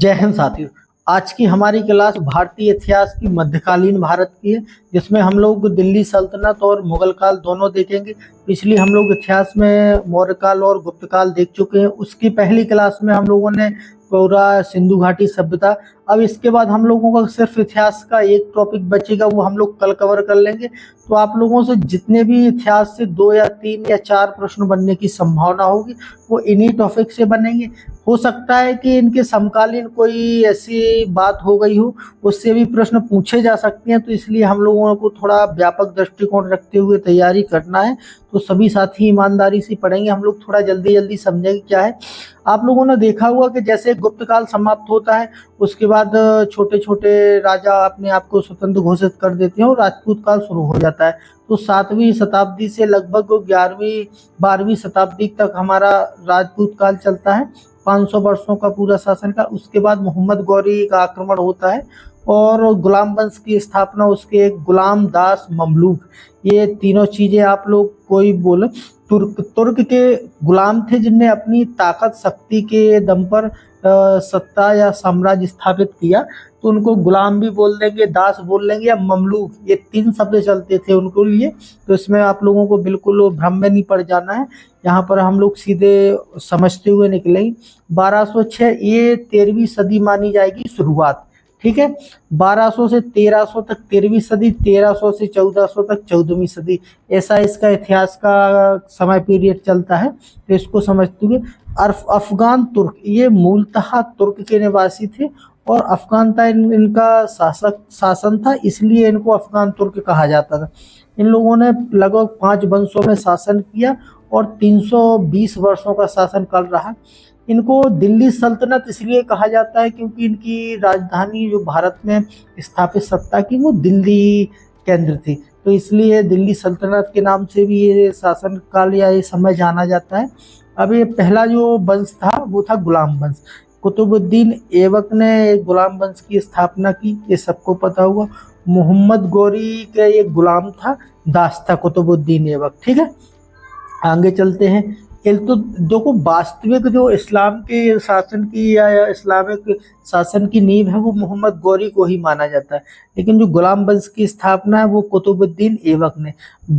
जय हिंद साथियों। आज की हमारी क्लास भारतीय इतिहास की मध्यकालीन भारत की है, जिसमें हम लोग दिल्ली सल्तनत और मुगल काल दोनों देखेंगे। पिछली हम लोग इतिहास में मौर्य काल और गुप्त काल देख चुके हैं। उसकी पहली क्लास में हम लोगों ने पूरा सिंधु घाटी सभ्यता। अब इसके बाद हम लोगों का सिर्फ इतिहास का एक टॉपिक बचेगा, वो हम लोग कल कवर कर लेंगे। तो आप लोगों से जितने भी इतिहास से 2 या 3 या 4 प्रश्न बनने की संभावना होगी, वो इन्हीं टॉपिक से बनेंगे। हो सकता है कि इनके समकालीन कोई ऐसी बात हो गई हो, उससे भी प्रश्न पूछे जा सकते हैं। तो इसलिए हम लोगों को थोड़ा व्यापक दृष्टिकोण रखते हुए तैयारी करना है। तो सभी साथी ईमानदारी से पढ़ेंगे, हम लोग थोड़ा जल्दी जल्दी समझेंगे क्या है। आप लोगों ने देखा हुआ कि जैसे गुप्त काल समाप्त होता है, उसके बाद छोटे छोटे राजा अपने आप को स्वतंत्र घोषित कर देते हैं और राजपूत काल शुरू हो जाता है। तो 7वीं शताब्दी से लगभग 11वीं 12वीं शताब्दी तक हमारा राजपूत काल चलता है, 500 वर्षों का पूरा शासन काल। उसके बाद मोहम्मद गौरी का आक्रमण होता है और गुलाम वंश की स्थापना, उसके एक गुलाम दास ममलूक, ये तीनों चीजें आप लोग कोई बोले। तुर्क के गुलाम थे जिनने अपनी ताकत शक्ति के दम पर सत्ता या साम्राज्य स्थापित किया, तो उनको गुलाम भी बोल देंगे, दास बोल लेंगे या ममलूक, ये 3 शब्द चलते थे उनको लिए। तो इसमें आप लोगों को बिल्कुल भ्रम में नहीं पड़ जाना है, यहाँ पर हम लोग सीधे समझते हुए निकलेंगे। 1206 ये 13वीं सदी मानी जाएगी शुरुआत, ठीक है। 1200 से 1300 तक 13वीं सदी, 1300 से 1400 तक 14वीं सदी, ऐसा इसका इतिहास का समय पीरियड चलता है। तो इसको समझते हुए अफगान तुर्क, ये मूलतः तुर्क के निवासी थे और अफगान था इनका शासन था, इसलिए इनको अफगान तुर्क कहा जाता था। इन लोगों ने लगभग 5 वंशों में शासन किया और 320 वर्षों का शासन काल रहा। इनको दिल्ली सल्तनत इसलिए कहा जाता है क्योंकि इनकी राजधानी जो भारत में स्थापित सत्ता की, वो दिल्ली केंद्र थी, तो इसलिए दिल्ली सल्तनत के नाम से भी ये शासन काल या ये समय जाना जाता है। अब ये पहला जो वंश था वो था गुलाम वंश। कुतुबुद्दीन ऐबक ने गुलाम वंश की स्थापना की, ये सबको पता हुआ। मोहम्मद गौरी का ये गुलाम था, दास था कुतुबुद्दीन ऐबक, ठीक है। आगे चलते हैं। तो देखो, वास्तविक जो इस्लाम के शासन की या इस्लामिक शासन की नींव है, वो मोहम्मद गौरी को ही माना जाता है, लेकिन जो गुलाम वंश की स्थापना है वो कुतुबुद्दीन ऐबक ने।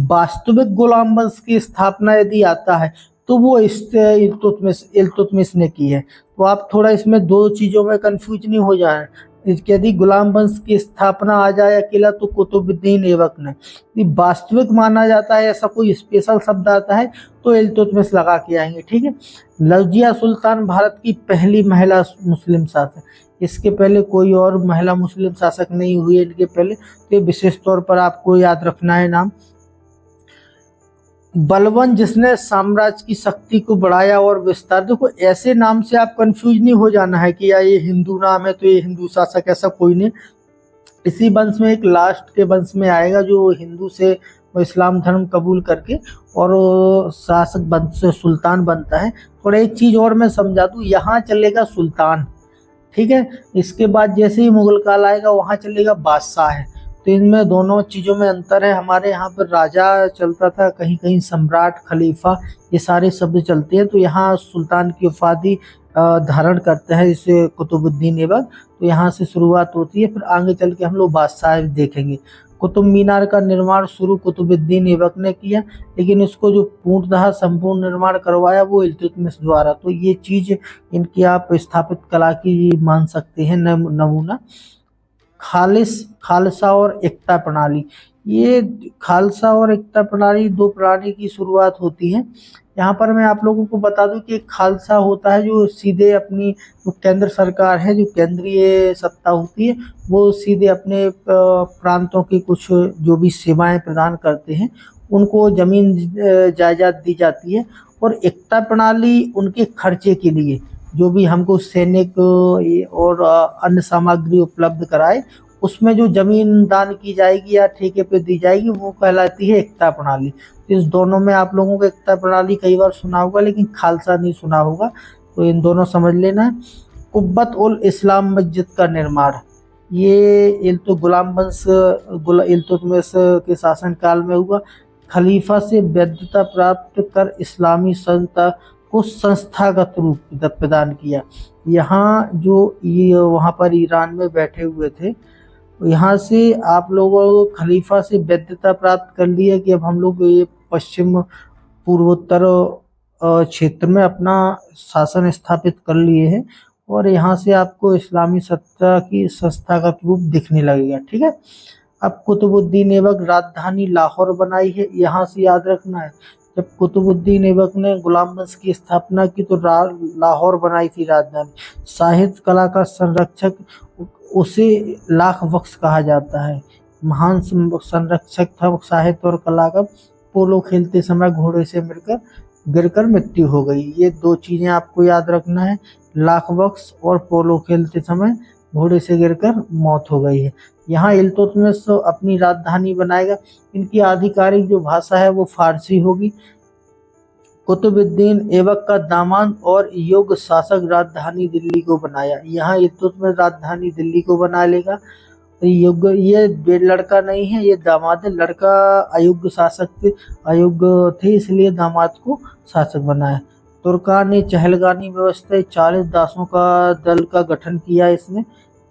वास्तविक गुलाम वंश की स्थापना यदि आता है तो वो इल्तुतमिश ने की है। तो आप थोड़ा इसमें 2 चीज़ों में कंफ्यूज नहीं हो जाए। यदि गुलाम वंश की स्थापना आ जाए अकेला तो कुतुबुद्दीन ऐबक ने, वास्तविक माना जाता है, ऐसा कोई स्पेशल शब्द आता है तो इल्तुतमिश लगा के आएंगे, ठीक है। लजिया सुल्तान भारत की पहली महिला मुस्लिम शासक, इसके पहले कोई और महिला मुस्लिम शासक नहीं हुई इनके पहले, तो विशेष तौर पर आपको याद रखना है नाम। बलबन, जिसने साम्राज्य की शक्ति को बढ़ाया और विस्तार। देखो, ऐसे नाम से आप कंफ्यूज नहीं हो जाना है कि या ये हिंदू नाम है तो ये हिंदू शासक, ऐसा कोई नहीं। इसी वंश में एक लास्ट के वंश में आएगा जो हिंदू से वो इस्लाम धर्म कबूल करके और शासक वंश से सुल्तान बनता है। थोड़ा एक चीज और मैं समझा दूं, यहाँ चलेगा सुल्तान, ठीक है। इसके बाद जैसे ही मुगल काल आएगा वहाँ चलेगा बादशाह है। तो इनमें दोनों चीज़ों में अंतर है। हमारे यहाँ पर राजा चलता था, कहीं कहीं सम्राट, खलीफा, ये सारे शब्द चलते हैं। तो यहाँ सुल्तान की उपाधि धारण करते हैं इसे कुतुबुद्दीन ऐबक। तो यहाँ से शुरुआत होती है, फिर आगे चल के हम लोग बादशाह देखेंगे। कुतुब मीनार का निर्माण शुरू कुतुबुद्दीन ऐबक ने किया, लेकिन इसको जो पूर्णतः संपूर्ण निर्माण करवाया वो इल्तुतमिश द्वारा। तो ये चीज़ इनकी आप स्थापित कला की मान सकते हैं नमूना। खालसा और एकता प्रणाली, ये खालसा और एकता प्रणाली 2 प्रणाली की शुरुआत होती है। यहाँ पर मैं आप लोगों को बता दूं कि खालसा होता है जो सीधे अपनी जो केंद्र सरकार है, जो केंद्रीय सत्ता होती है, वो सीधे अपने प्रांतों की कुछ जो भी सेवाएं प्रदान करते हैं उनको जमीन जायदाद दी जाती है। और एकता प्रणाली उनके खर्चे के लिए, जो भी हमको सैनिक और अन्य सामग्री उपलब्ध कराए, उसमें जो जमीन दान की जाएगी या ठेके पे दी जाएगी, वो कहलाती है एकता प्रणाली। तो इस दोनों में आप लोगों को एकता प्रणाली कई बार सुना होगा, लेकिन खालसा नहीं सुना होगा, तो इन दोनों समझ लेना है। कुब्बत उल इस्लाम मस्जिद का निर्माण, ये गुलाम वंश इल्तुतमिश के शासन काल में हुआ। खलीफा से वैधता प्राप्त कर इस्लामी संस्था को संस्थागत रूप प्रदान किया। यहाँ जो ये वहाँ पर ईरान में बैठे हुए थे, यहाँ से आप लोगों को खलीफा से वैधता प्राप्त कर ली है कि अब हम लोग ये पश्चिम पूर्वोत्तर क्षेत्र में अपना शासन स्थापित कर लिए हैं और यहाँ से आपको इस्लामी सत्ता की संस्थागत रूप दिखने लगेगा। ठीक है, अब कुतुबुद्दीन ऐबक राजधानी लाहौर बनाई है, यहाँ से याद रखना है। जब कुतुबुद्दीन ऐबक ने गुलाम वंश की स्थापना की तो लाहौर बनाई थी राजधानी। साहित्य कला का संरक्षक उसे लाख बख्श कहा जाता है। महान संरक्षक था साहित्य और कला का। पोलो खेलते समय घोड़े से गिरकर मृत्यु हो गई। ये दो चीजें आपको याद रखना है, लाख बख्श और पोलो खेलते समय घोड़े से गिरकर मौत हो गई है। यहाँ इल्तुतमिश अपनी राजधानी बनाएगा। इनकी आधिकारिक जो भाषा है वो फारसी होगी। कुतुबुद्दीन ऐबक का दामाद और योग्य शासक राजधानी दिल्ली को बनाया। यहाँ इल्तुतमिश राजधानी दिल्ली को बना लेगा। योग्य, ये लड़का नहीं है, ये दामाद है। लड़का अयोग्य शासक थे, अयोग्य थे, इसलिए दामाद को शासक बनाया। तुर्कान ने चहलगानी व्यवस्था 40 दासों का दल का गठन किया इसमें,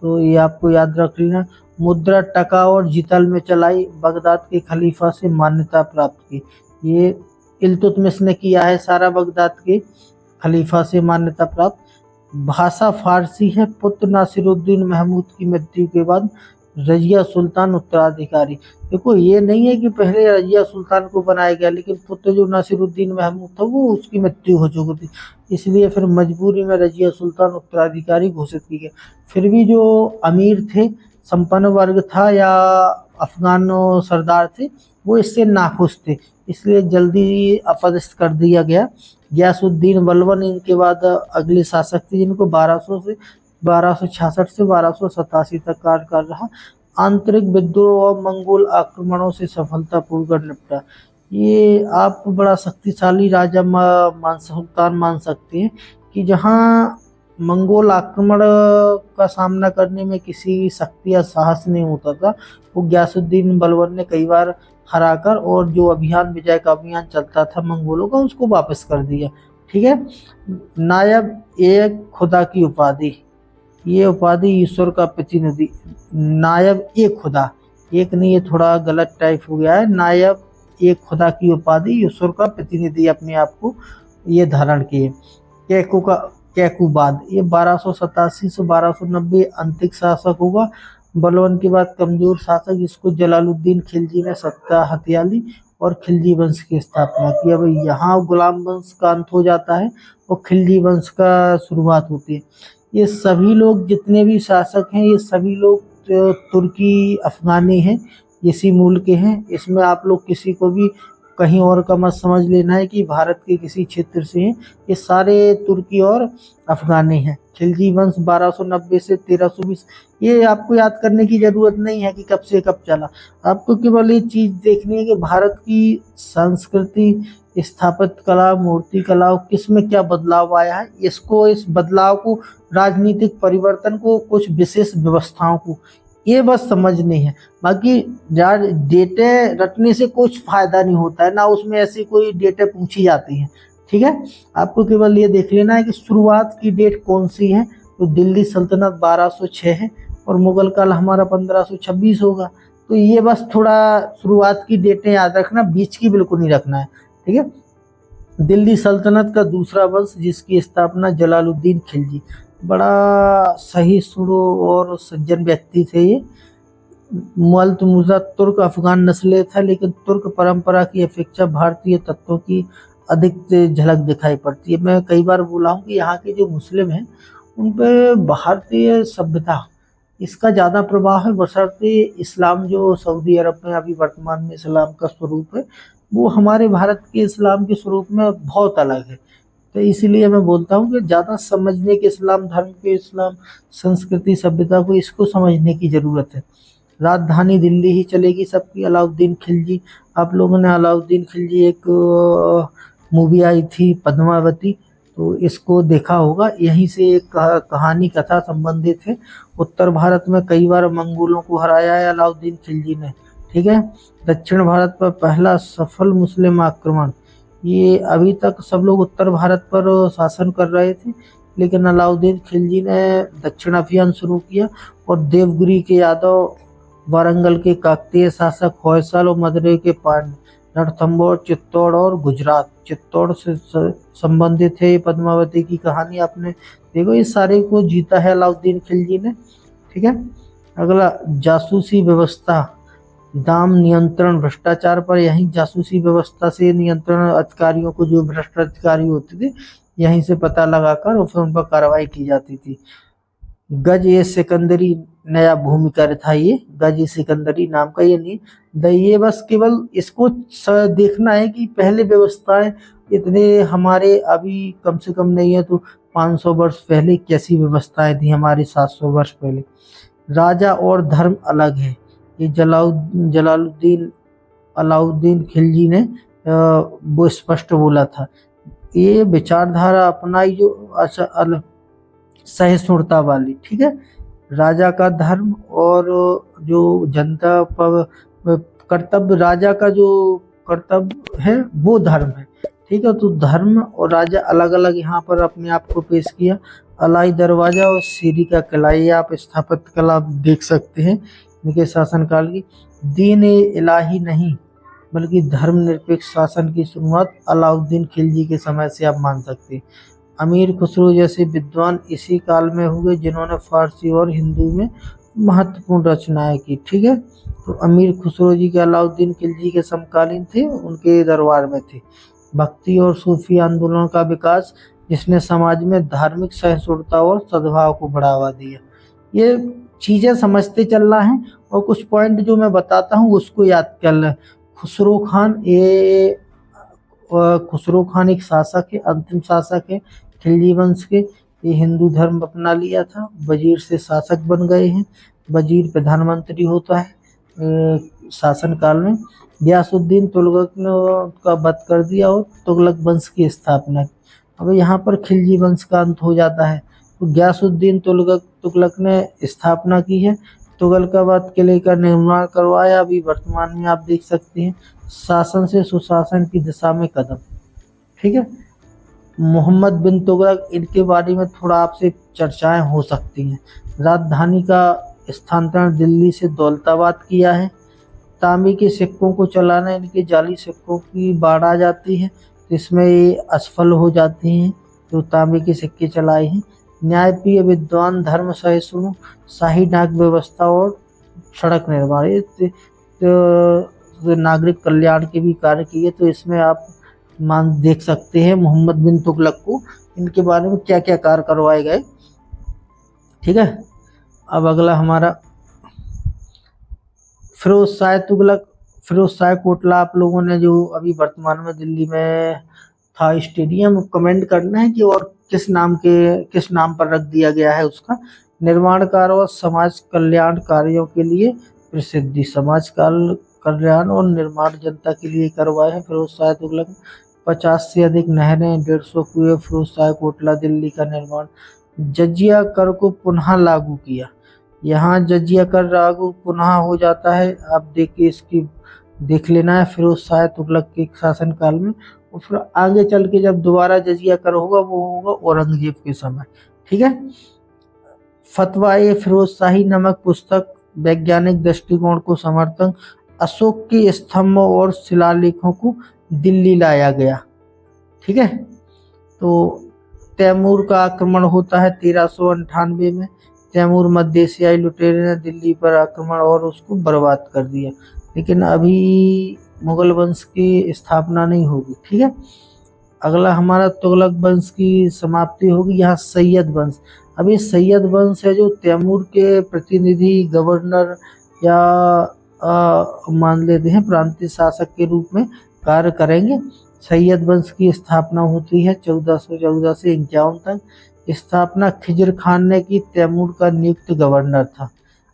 तो ये आपको याद रख लेना। मुद्रा टका और जितल में चलाई, बगदाद के खलीफा से मान्यता प्राप्त की। ये इल्तुतमिश ने किया है सारा, बगदाद के खलीफा से मान्यता प्राप्त। भाषा फारसी है। पुत्र नासिरुद्दीन महमूद की मृत्यु के बाद रजिया सुल्तान उत्तराधिकारी। देखो, ये नहीं है कि पहले रजिया सुल्तान को बनाया गया, लेकिन पुत्र जो नासिरुद्दीन महमूद था वो उसकी मृत्यु हो चुकी थी, इसलिए फिर मजबूरी में रजिया सुल्तान उत्तराधिकारी घोषित की गई। फिर भी जो अमीर थे, संपन्न वर्ग था या अफगान सरदार थे, वो इससे नाखुश थे, इसलिए जल्दी अपदस्थ कर दिया गया। गयासुद्दीन बलबन इनके बाद अगले शासक थे, जिनको 1266 से 1287 तक कार्यकाल रहा। आंतरिक विद्रोह और मंगोल आक्रमणों से सफलतापूर्वक निपटा। ये आप बड़ा शक्तिशाली राजा सुल्तान मान सकते हैं कि जहाँ मंगोल आक्रमण का सामना करने में किसी शक्ति या साहस नहीं होता था, वो गयासुद्दीन बलबन ने कई बार हराकर और जो अभियान विजय का अभियान चलता था मंगोलों का, उसको वापस कर दिया। ठीक है, नायब एक खुदा की उपाधि, ये उपाधि ईश्वर का प्रतिनिधि। नायब एक खुदा, एक नहीं, ये थोड़ा गलत टाइप हो गया है। नायब एक खुदा की उपाधि, ईश्वर का प्रतिनिधि अपने आप को ये धारण किए। कैकुबाद, ये 1287 से 1290 अंतिक शासक होगा। बलबन के बाद कमजोर शासक, जिसको जलालुद्दीन खिलजी ने सत्ता हथिया ली और खिलजी वंश की स्थापना की। अब यहाँ गुलाम वंश का अंत हो जाता है और खिलजी वंश का शुरुआत होती है। ये सभी लोग जितने भी शासक हैं, ये सभी लोग तुर्की अफगानी हैं, इसी मूल के हैं। इसमें आप लोग किसी को भी कहीं और का मत समझ लेना है कि भारत के किसी क्षेत्र से हैं, ये सारे तुर्की और अफगानी हैं। खिलजी वंश 1290 से 1320, ये आपको याद करने की जरूरत नहीं है कि कब से कब चला। आपको केवल ये चीज देखनी है कि भारत की संस्कृति, स्थापत्य कला, मूर्ति कला, किसमें क्या बदलाव आया है। इसको, इस बदलाव को, राजनीतिक परिवर्तन को, कुछ विशेष व्यवस्थाओं को, ये बस समझनी है। बाकी डेटे रटने से कुछ फायदा नहीं होता है, ना उसमें ऐसी कोई डेटे पूछी जाती हैं। ठीक है, आपको केवल ये देख लेना है कि शुरुआत की डेट कौन सी है। तो दिल्ली सल्तनत 1206 है और मुगल काल हमारा 1526 होगा। तो ये बस थोड़ा शुरुआत की डेटें याद रखना, बीच की बिल्कुल नहीं रखना है। ठीक है, दिल्ली सल्तनत का दूसरा वंश, जिसकी स्थापना जलालुद्दीन खिलजी, बड़ा सही सुडो और सज्जन व्यक्ति थे ये। मुअल्तमुजा तुर्क अफगान नस्लें था, लेकिन तुर्क परंपरा की अपेक्षा भारतीय तत्वों की अधिक झलक दिखाई पड़ती है। मैं कई बार बोला हूँ कि यहाँ के जो मुस्लिम हैं उन पे भारतीय सभ्यता, इसका ज़्यादा प्रभाव है, बशर्ते इस्लाम जो सऊदी अरब में अभी वर्तमान में इस्लाम का स्वरूप है, वो हमारे भारत के इस्लाम के स्वरूप में बहुत अलग है। तो इसीलिए मैं बोलता हूँ कि ज़्यादा समझने के, इस्लाम धर्म के, इस्लाम संस्कृति सभ्यता को, इसको समझने की ज़रूरत है। राजधानी दिल्ली ही चलेगी सबकी। अलाउद्दीन खिलजी, आप लोगों ने अलाउद्दीन खिलजी, एक मूवी आई थी पद्मावती, तो इसको देखा होगा। यहीं से एक कहानी कथा संबंधित है। उत्तर भारत में कई बार मंगोलों को हराया है अलाउद्दीन खिलजी ने। ठीक है, दक्षिण भारत पर पहला सफल मुस्लिम आक्रमण, ये अभी तक सब लोग उत्तर भारत पर शासन कर रहे थे, लेकिन अलाउद्दीन खिलजी ने दक्षिण अभियान शुरू किया और देवगिरी के यादव, वारंगल के काकतीय शासक होयसल और मदुरई के पांड्य, रणथंभौर, चित्तौड़ और गुजरात, चित्तौड़ से संबंधित है ये पद्मावती की कहानी। आपने देखो ये सारे को जीता है अलाउद्दीन खिलजी ने। ठीक है, अगला जासूसी व्यवस्था, दाम नियंत्रण, भ्रष्टाचार पर यही जासूसी व्यवस्था से नियंत्रण, अधिकारियों को जो भ्रष्ट अधिकारी होते थे यहीं से पता लगाकर और फिर उन पर कार्रवाई की जाती थी। गज ए सिकंदरी नया भूमिका था, ये गज ए सिकंदरी नाम का ये नहीं ये बस केवल इसको देखना है कि पहले व्यवस्थाएं इतने हमारे अभी कम से कम नहीं है तो 500 वर्ष पहले कैसी व्यवस्थाएं थी हमारी 700 वर्ष पहले। राजा और धर्म अलग है, ये जलालुद्दीन अलाउद्दीन खिलजी ने वो स्पष्ट बोला था। ये विचारधारा अपनाई जो सहिष्णुता वाली। ठीक है, राजा का धर्म और जो जनता पर कर्तव्य, राजा का जो कर्तव्य है वो धर्म है। ठीक है, तो धर्म और राजा अलग अलग यहाँ पर अपने आप को पेश किया। अलाई दरवाजा और सीरी का किला, ये आप स्थापत्य कला देख सकते हैं इनके शासनकाल की। दीन इलाही नहीं बल्कि धर्मनिरपेक्ष शासन की शुरुआत अलाउद्दीन खिलजी के समय से आप मान सकते हैं। अमीर खुसरो जैसे विद्वान इसी काल में हुए जिन्होंने फारसी और हिंदी में महत्वपूर्ण रचनाएं की। ठीक है, तो अमीर खुसरो जी के अलाउद्दीन खिलजी के समकालीन थे, उनके दरबार में थे। भक्ति और सूफी आंदोलन का विकास जिसने समाज में धार्मिक सहिष्णुता और सद्भाव को बढ़ावा दिया। ये चीजें समझते चलना है और कुछ पॉइंट जो मैं बताता हूँ उसको याद कर लें। खुसरो खान एक शासक है, अंतिम शासक है खिलजी वंश के। ये हिंदू धर्म अपना लिया था, वजीर से शासक बन गए हैं। वजीर प्रधानमंत्री होता है शासन काल में। गयासुद्दीन तुगलक ने का वध कर दिया और तुगलक वंश की स्थापना की। अब यहाँ पर खिलजी वंश का अंत हो जाता है। तो गयासुद्दीन तुगलक ने स्थापना की है, तुगलकाबाद किले का निर्माण करवाया। अभी वर्तमान में आप देख सकते हैं शासन से सुशासन की दिशा में कदम। ठीक है, मोहम्मद बिन तुगलक, इनके बारे में थोड़ा आपसे चर्चाएं हो सकती हैं। राजधानी का स्थानांतरण दिल्ली से दौलताबाद किया है। तांबे के सिक्कों को चलाना, इनके जाली सिक्कों की बाढ़ आ जाती है तो इसमें ये असफल हो जाते हैं, तो तांबे के सिक्के चलाए हैं। न्यायप्रिय, विद्वान, धर्म सहिष्णु, शाही डाक व्यवस्था और सड़क निर्माण, तो नागरिक कल्याण के भी कार्य किए। तो इसमें आप देख सकते हैं मोहम्मद बिन तुगलक को, इनके बारे में क्या क्या कार्य करवाए गए। ठीक है, अब अगला हमारा फिरोज शाह तुगलक। फिरोज शाह कोटला आप लोगों ने जो अभी वर्तमान में दिल्ली में था स्टेडियम, कमेंट करना है कि और किस नाम पर रख दिया गया है उसका। निर्माण कार्य और समाज कल्याण कार्यों के लिए प्रसिद्धि, समाज कल्याण और निर्माण जनता के लिए करवाए हैं फिरोज शाह तुगलक। 50 से अधिक नहरें, 150 कुएं, फिरोज शाह कोटला दिल्ली का निर्माण। जजिया कर को पुनः लागू किया, यहाँ जजिया कर लागू पुनः हो जाता है। आप देखिए इसकी देख लेना है फिरोज शाह तुगलक के शासन काल में, और फिर आगे चल के जब दोबारा जजिया कर होगा वो होगा औरंगजेब के समय। ठीक है, फतवा ए फिरोज शाही नामक पुस्तक वैज्ञानिक दृष्टिकोण को समर्थन। अशोक के स्तंभ और शिलालेखों को दिल्ली लाया गया। ठीक है, तो तैमूर का आक्रमण होता है 1398 में। तैमूर मध्य एशियाई लुटेरे ने दिल्ली पर आक्रमण और उसको बर्बाद कर दिया, लेकिन अभी मुगल वंश की स्थापना नहीं होगी। ठीक है, अगला हमारा तुगलक वंश की समाप्ति होगी। यहाँ सैयद वंश, अब ये सैयद वंश है जो तैमूर के प्रतिनिधि, गवर्नर या मान लेते हैं प्रांतीय शासक के रूप में कार्य करेंगे। सैयद वंश की स्थापना होती है 1414 से 51 तक। स्थापना खिजर खान ने की, तैमूर का नियुक्त गवर्नर था।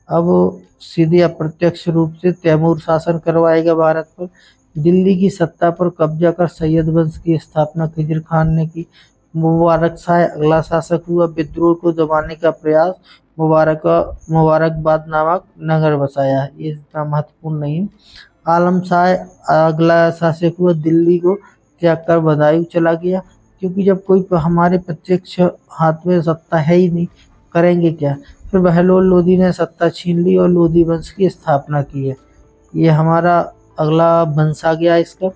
अब सीधे अप्रत्यक्ष रूप से तैमूर शासन करवाएगा भारत पर। दिल्ली की सत्ता पर कब्जा कर सैयद वंश की स्थापना खिजर खान ने की। मुबारक शाह अगला शासक हुआ। विद्रोह को दबाने का प्रयास, मुबारकबाद नामक नगर बसाया है, ये इतना महत्वपूर्ण नहीं है। आलम शाह अगला शासक हुआ, दिल्ली को त्याग कर बदायूं चला गया। क्योंकि जब कोई हमारे प्रत्यक्ष हाथ में सत्ता है ही नहीं, करेंगे क्या। फिर बहलोल लोदी ने सत्ता छीन ली और लोदी वंश की स्थापना की है। ये हमारा अगला वंश आ गया इसका।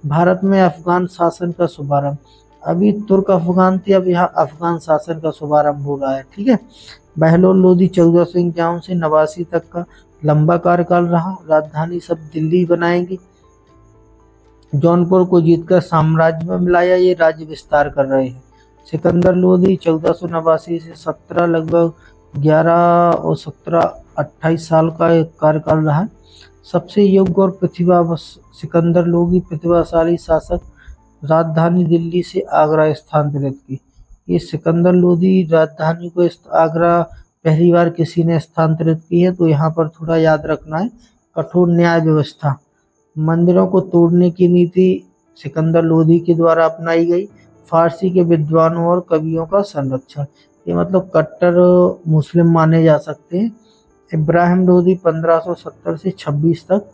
भारत में अफगान शासन का शुभारंभ। अभी तुर्क अफगान थी, अब यहाँ अफगान शासन का शुभारंभ हो रहा है। ठीक है। बहलोल लोदी 1451 से 89 तक का लंबा कार्यकाल रहा। राजधानी सब दिल्ली बनाएंगे। जौनपुर को जीतकर साम्राज्य में मिलाया, ये राज्य विस्तार कर रहे हैं। सिकंदर लोदी 1489 से 17 लगभग 11 और 17 28 साल का एक कार्यकाल रहा। सबसे योग्य और सिकंदर लोदी प्रतिभाशाली शासक। राजधानी दिल्ली से आगरा स्थानांतरित की। ये सिकंदर लोदी राजधानी को आगरा पहली बार किसी ने स्थानांतरित की है, तो यहाँ पर थोड़ा याद रखना है। कठोर न्याय व्यवस्था। मंदिरों को तोड़ने की नीति सिकंदर लोदी के द्वारा अपनाई गई। फारसी के विद्वानों और कवियों का संरक्षण। ये मतलब कट्टर मुस्लिम माने जा सकते हैं। इब्राहिम लोदी 1570 से 26 तक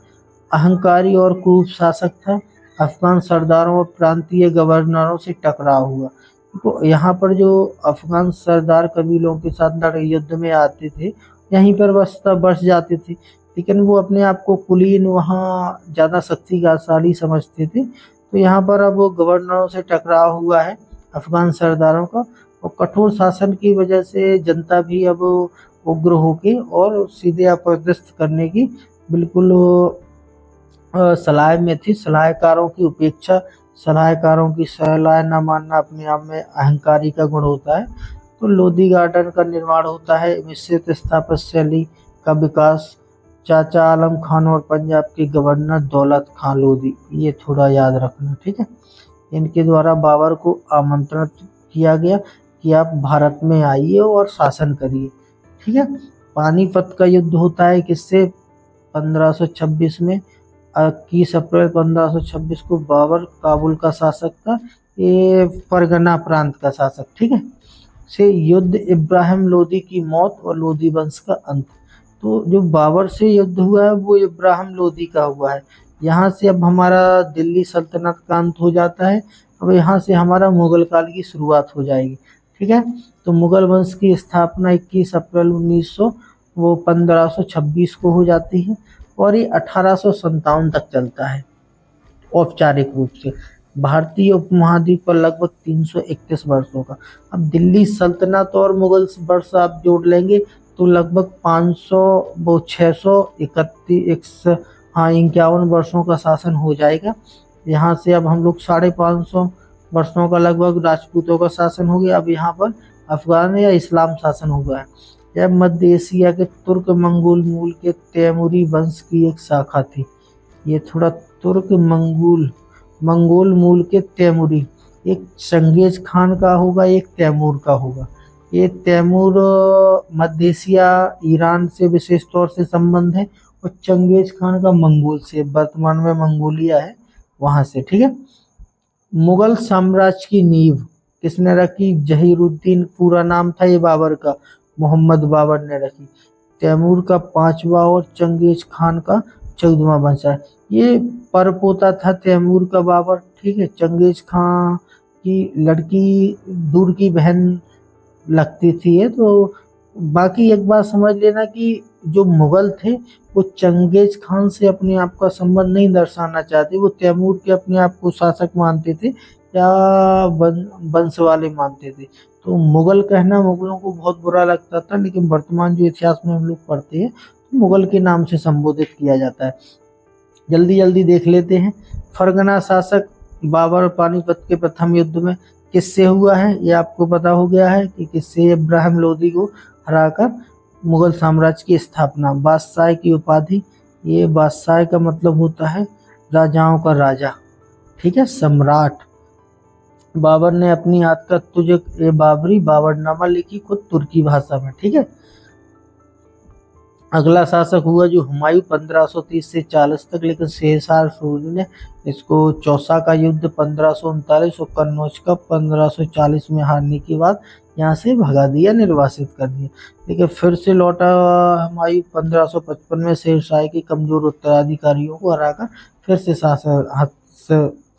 अहंकारी और क्रूर शासक था। अफगान सरदारों और प्रांतीय गवर्नरों से टकराव हुआ। तो यहाँ पर जो अफगान सरदार कबीलों के साथ लड़े युद्ध में आते थे, यहीं पर बस जाते थे, लेकिन वो अपने आप को कुलीन वहाँ ज़्यादा शक्तिशाली समझते थे। तो यहाँ पर अब गवर्नरों से टकराव हुआ है अफगान सरदारों का, और कठोर शासन की वजह से जनता भी अब उग्र होके और सीधे अपदस्थ करने की बिल्कुल सलाह में थी। सलाहकारों की उपेक्षा। सलाहकारों की सलाह न मानना अपने आप में अहंकारी का गुण होता है। तो लोधी गार्डन का निर्माण होता है। मिश्रित स्थापत्य शैली का विकास। चाचा आलम खान और पंजाब के गवर्नर दौलत खान लोधी, ये थोड़ा याद रखना। ठीक है। इनके द्वारा बाबर को आमंत्रण किया गया कि आप भारत में आइए और शासन करिए। ठीक है। पानीपत का युद्ध होता है किससे? 1526 में। 21 अप्रैल 1526 को बाबर काबुल का शासक था, ये फरगना प्रांत का शासक। ठीक है। से युद्ध इब्राहिम लोदी की मौत और लोदी वंश का अंत। तो जो बाबर से युद्ध हुआ है वो इब्राहिम लोदी का हुआ है। यहाँ से अब हमारा दिल्ली सल्तनत का अंत हो जाता है। अब यहाँ से हमारा मुगल काल की शुरुआत हो जाएगी। ठीक है। तो मुगल वंश की स्थापना 21 अप्रैल 1526 को हो जाती है और ये 1857 तक चलता है औपचारिक रूप से। भारतीय उपमहाद्वीप पर लगभग 331 वर्षों का। अब दिल्ली सल्तनत और मुगल वर्ष आप जोड़ लेंगे तो लगभग 51 वर्षों का शासन हो जाएगा। यहाँ से अब हम लोग 550 वर्षों का लगभग राजपूतों का शासन हो गया। अब यहाँ पर अफगान या इस्लाम शासन हुआ है। यह मध्य एशिया के तुर्क मंगोल मूल के तैमूरी वंश की एक शाखा थी। ये थोड़ा तुर्क मंगोल मूल के तैमूरी, एक चंगेज खान का होगा, एक तैमूर का होगा। ये तैमूर मध्य एशिया ईरान से विशेष तौर से संबंध है और चंगेज खान का मंगोल से, वर्तमान में मंगोलिया है, वहां से। ठीक है। मुगल साम्राज्य की नींव किसने रखी? जहीरुद्दीन पूरा नाम था ये बाबर का, मोहम्मद बाबर ने रखी। तैमूर का 5वां और चंगेज खान का 14वां वंश है। ये परपोता था तैमूर का बाबर। ठीक है। चंगेज खान की लड़की दूर की बहन लगती थी ये। तो बाकी एक बात समझ लेना कि जो मुगल थे वो चंगेज खान से अपने आप का संबंध नहीं दर्शाना चाहते, वो तैमूर के अपने आप को शासक मानते थे या वंश वाले मानते थे। तो मुगल कहना मुगलों को बहुत बुरा लगता था, लेकिन वर्तमान जो इतिहास में हम लोग पढ़ते हैं तो मुगल के नाम से संबोधित किया जाता है। जल्दी जल्दी देख लेते हैं। फरगना शासक बाबर पानीपत के प्रथम युद्ध में किससे हुआ है? ये आपको पता हो गया है कि किससे? इब्राहिम लोदी को हराकर मुगल साम्राज्य की स्थापना। बादशाह की उपाधि, ये बादशाह का मतलब होता है राजाओं का राजा। ठीक है। सम्राट। बाबर ने अपनी याद का तुझे बाबरी बाबरनामा लिखी खुद तुर्की भाषा में। ठीक है। अगला शासक हुआ जो हुमायूं 1530 से 40 तक, लेकिन शेरशाह सूरी ने इसको चौसा का युद्ध 1539 और कन्नौज का 1540 में हारने के बाद यहाँ से भगा दिया, निर्वासित कर दिया। लेकिन फिर से लौटा हुमायूं 1555 में शेरशाह के कमजोर उत्तराधिकारियों को हराकर फिर से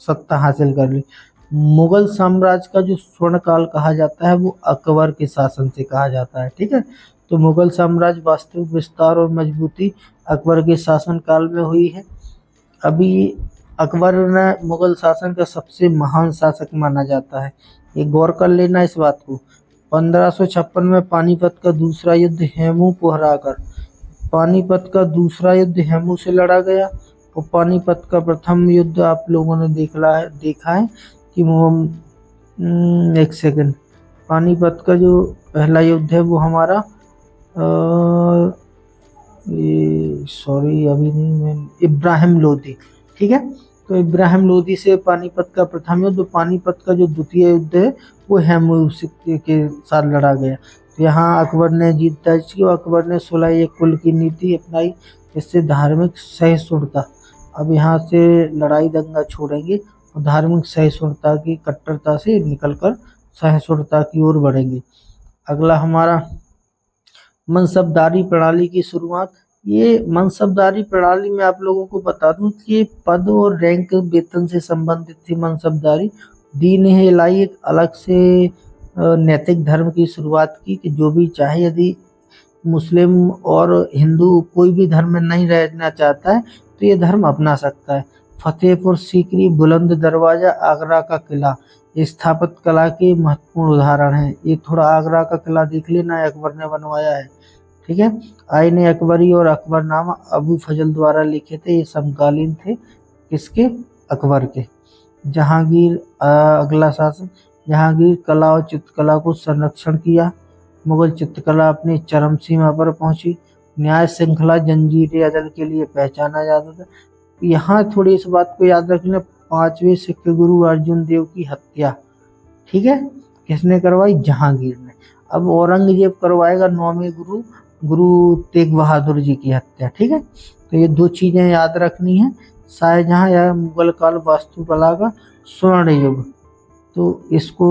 सत्ता हासिल कर ली। मुगल साम्राज्य का जो स्वर्ण काल कहा जाता है वो अकबर के शासन से कहा जाता है। ठीक है, तो मुगल साम्राज्य वास्तविक विस्तार और मजबूती अकबर के शासन काल में हुई है। अभी अकबर ने मुगल शासन का सबसे महान शासक माना जाता है, ये गौर कर लेना इस बात को। 1556 में पानीपत का दूसरा युद्ध हेमू को हराकर, पानीपत का दूसरा युद्ध हेमू से लड़ा गया। और पानीपत का प्रथम युद्ध आप लोगों ने देखा है कि वो एक सेकंड, पानीपत का जो पहला युद्ध है वो हमारा सॉरी अभी नहीं, मैं इब्राहिम लोदी। ठीक है, तो इब्राहिम लोदी से पानीपत का प्रथम युद्ध, पानीपत का जो द्वितीय युद्ध है वो हेमू के साथ लड़ा गया। तो यहाँ अकबर ने जीत दर्ज की और अकबर ने 16 कुल की नीति अपनाई, इससे धार्मिक सहिष्णुता, अब यहाँ से लड़ाई दंगा छोड़ेंगे और धार्मिक सहिष्णुता की कट्टरता से निकलकर सहिष्णुता की ओर बढ़ेंगे। अगला हमारा मनसबदारी प्रणाली की शुरुआत। ये मनसबदारी प्रणाली में आप लोगों को बता दूं कि ये पद और रैंक वेतन से संबंधित थी मनसबदारी। दीन ए इलाही एक अलग से नैतिक धर्म की शुरुआत की कि जो भी चाहे, यदि मुस्लिम और हिंदू कोई भी धर्म में नहीं रहना चाहता है तो ये धर्म अपना सकता है। फतेहपुर सीकरी, बुलंद दरवाजा, आगरा का किला स्थापत्य कला के महत्वपूर्ण उदाहरण है। ये थोड़ा आगरा का किला देख लेना, अकबर ने बनवाया है। ठीक है, आईने अकबरी और अकबरनामा अबू फजल द्वारा लिखे थे, ये समकालीन थे किसके, अकबर के। जहांगीर अगला शासन, जहांगीर कला और चित्रकला को संरक्षण किया। मुगल चित्रकला अपनी चरम सीमा पर पहुंची। न्याय श्रृंखला जंजीर अदल के लिए पहचाना जाता था। यहाँ थोड़ी इस बात को याद रख लें, 5वें सिख गुरु अर्जुन देव की हत्या, ठीक है, किसने करवाई, जहांगीर ने। अब औरंगजेब करवाएगा 9वें गुरु तेग बहादुर जी की हत्या। ठीक है, तो ये दो चीजें याद रखनी है। शाहजहां या मुगल काल वास्तुकला का स्वर्ण युग, तो इसको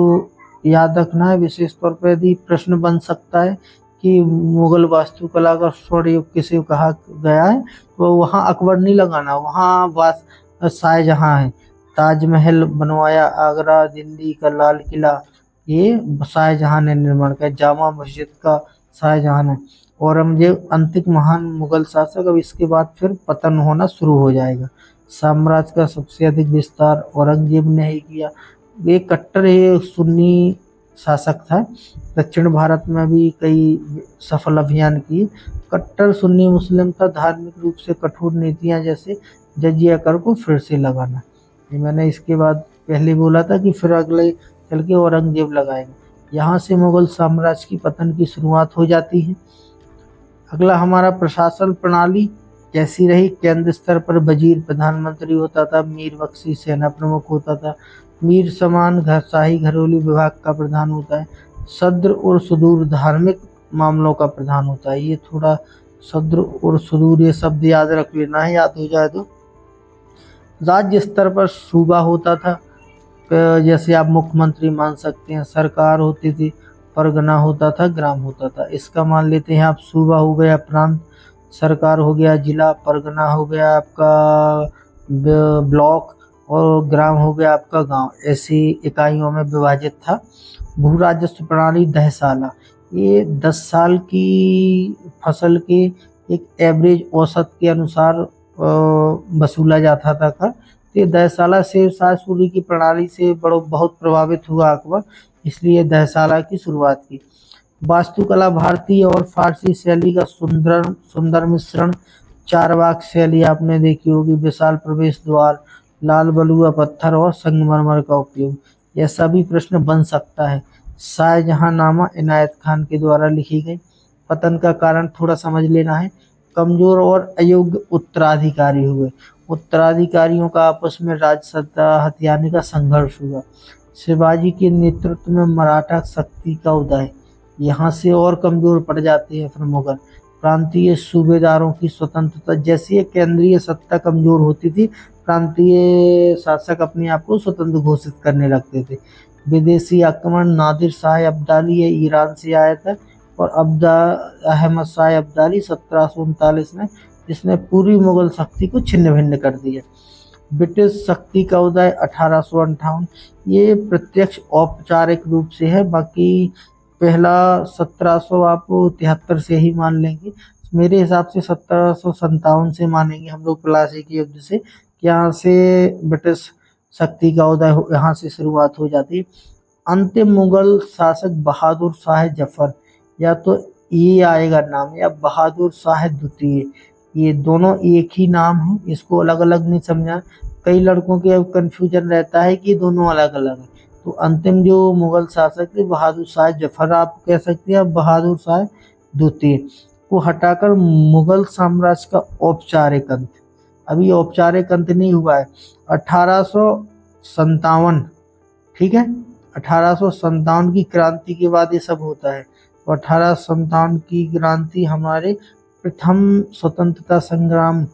याद रखना है। विशेष तौर पर यदि प्रश्न बन सकता है कि मुगल वास्तुकला का स्वर्ण युग किसे कहा गया है, तो वहाँ अकबर नहीं लगाना, वहाँ शाहजहां है। ताजमहल बनवाया, आगरा दिल्ली का लाल किला ये शाहजहां ने निर्माण किया। जामा मस्जिद का शाहजहां ने। औरंगजेब अंतिम महान मुगल शासक, अब इसके बाद फिर पतन होना शुरू हो जाएगा। साम्राज्य का सबसे अधिक विस्तार औरंगजेब ने ही किया। ये कट्टर ये सुन्नी शासक था। दक्षिण भारत में भी कई सफल अभियान किए। कट्टर सुन्नी मुस्लिम था। धार्मिक रूप से कठोर नीतियां जैसे जजिया कर को फिर से लगाना, ये मैंने इसके बाद पहले बोला था कि फिर अगले चल के औरंगजेब लगाएंगे। यहाँ से मुगल साम्राज्य की पतन की शुरुआत हो जाती है। अगला हमारा प्रशासन प्रणाली कैसी रही। केंद्र स्तर पर वजीर प्रधानमंत्री होता था, मीर बख्शी सेना प्रमुख होता था, मीर समान शाही घरेलू विभाग का प्रधान होता है, सद्र और सुदूर धार्मिक मामलों का प्रधान होता है। ये थोड़ा सद्र और सुदूर ये शब्द याद रख लेना है, याद हो जाए तो। राज्य स्तर पर सूबा होता था, जैसे आप मुख्यमंत्री मान सकते हैं। सरकार होती थी, परगना होता था, ग्राम होता था। इसका मान लेते हैं आप, सूबा हो गया प्रांत, सरकार हो गया जिला, परगना हो गया आपका ब्लॉक और ग्राम हो गया आपका गांव। ऐसी इकाइयों में विभाजित था। भू राजस्व प्रणाली दहसाला, ये 10 साल की फसल के एक एवरेज औसत के अनुसार वसूला जाता था कर। तो दहसाला से शासपूरी की प्रणाली से बहुत प्रभावित हुआ अकबर, इसलिए दहसाला की शुरुआत की। वास्तुकला भारतीय और फारसी शैली का सुंदर मिश्रण। चारबाग शैली आपने देखी होगी, विशाल प्रवेश द्वार, लाल बलुआ पत्थर और संगमरमर का उपयोग। यह सभी प्रश्न बन सकता है। शाहजहांनामा इनायत खान के द्वारा लिखी गई। पतन का कारण थोड़ा समझ लेना है। कमजोर और अयोग्य उत्तराधिकारी हुए। उत्तराधिकारियों का आपस में राज सत्ता हथियाने का संघर्ष हुआ। शिवाजी के नेतृत्व में मराठा शक्ति का उदय, यहाँ से और कमजोर पड़ जाते हैं फिर मुगल। प्रांतीय सूबेदारों की स्वतंत्रता, जैसे केंद्रीय सत्ता कमजोर होती थी, प्रांतीय शासक अपने आप को स्वतंत्र घोषित करने लगते थे। विदेशी आक्रमण, नादिर शाह अब्दाली ये ईरान से आया था और अहमद शाह अब्दाली 1739 में, जिसने पूरी मुगल शक्ति को छिन्न भिन्न कर दिया। ब्रिटिश शक्ति का उदय 1858। ये प्रत्यक्ष औपचारिक रूप से है, बाकी पहला 1700 आप 73 से ही मान लेंगे। मेरे हिसाब से 1757 से मानेंगे हम लोग प्लासी के युद्ध से, यहाँ से ब्रिटिश शक्ति का उदय यहाँ से शुरुआत हो जाती है। अंतिम मुगल शासक बहादुर शाह जफर, या तो ये आएगा नाम या बहादुर शाह द्वितीय, ये दोनों एक ही नाम है, इसको अलग अलग नहीं समझा। कई लड़कों के अब कंफ्यूजन रहता है कि दोनों अलग अलग है। तो अंतिम जो मुगल शासक थे बहादुर शाह जफर आप कह सकते हैं, बहादुर शाह द्वितीय को हटाकर मुगल साम्राज्य का औपचारिक अंत, अभी औपचारिक अंत नहीं हुआ है, 1857, ठीक है, 1857 की क्रांति के बाद ये सब होता है। तो 1857 की क्रांति हमारे प्रथम स्वतंत्रता संग्राम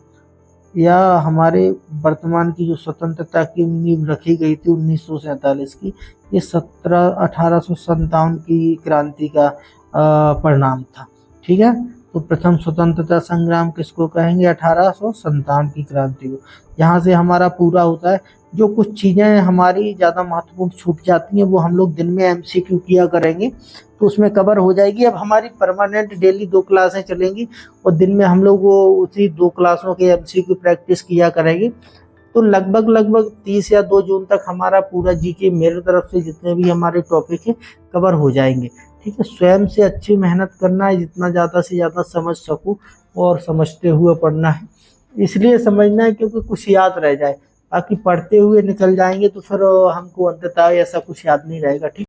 या हमारे वर्तमान की जो स्वतंत्रता की नींव रखी गई थी 1947 की, ये 1857 की क्रांति का परिणाम था, ठीक है। तो प्रथम स्वतंत्रता संग्राम किसको कहेंगे? 1857 की क्रांति को। यहाँ से हमारा पूरा होता है। जो कुछ चीज़ें हमारी ज़्यादा महत्वपूर्ण छूट जाती हैं वो हम लोग दिन में MCQ किया करेंगे, तो उसमें कवर हो जाएगी। अब हमारी परमानेंट डेली 2 क्लासें चलेंगी और दिन में हम लोग वो उसी 2 क्लासों के MCQ प्रैक्टिस किया करेंगे। तो लगभग 30 या 2 जून तक हमारा पूरा GK मेरे तरफ से जितने भी हमारे टॉपिक है कवर हो जाएंगे, ठीक है। स्वयं से अच्छी मेहनत करना है, जितना ज़्यादा से ज़्यादा समझ सकूँ और समझते हुए पढ़ना है। इसलिए समझना है क्योंकि कुछ याद रह जाए, बाकी पढ़ते हुए निकल जाएंगे तो फिर हमको अंततः ऐसा कुछ याद नहीं रहेगा, ठीक।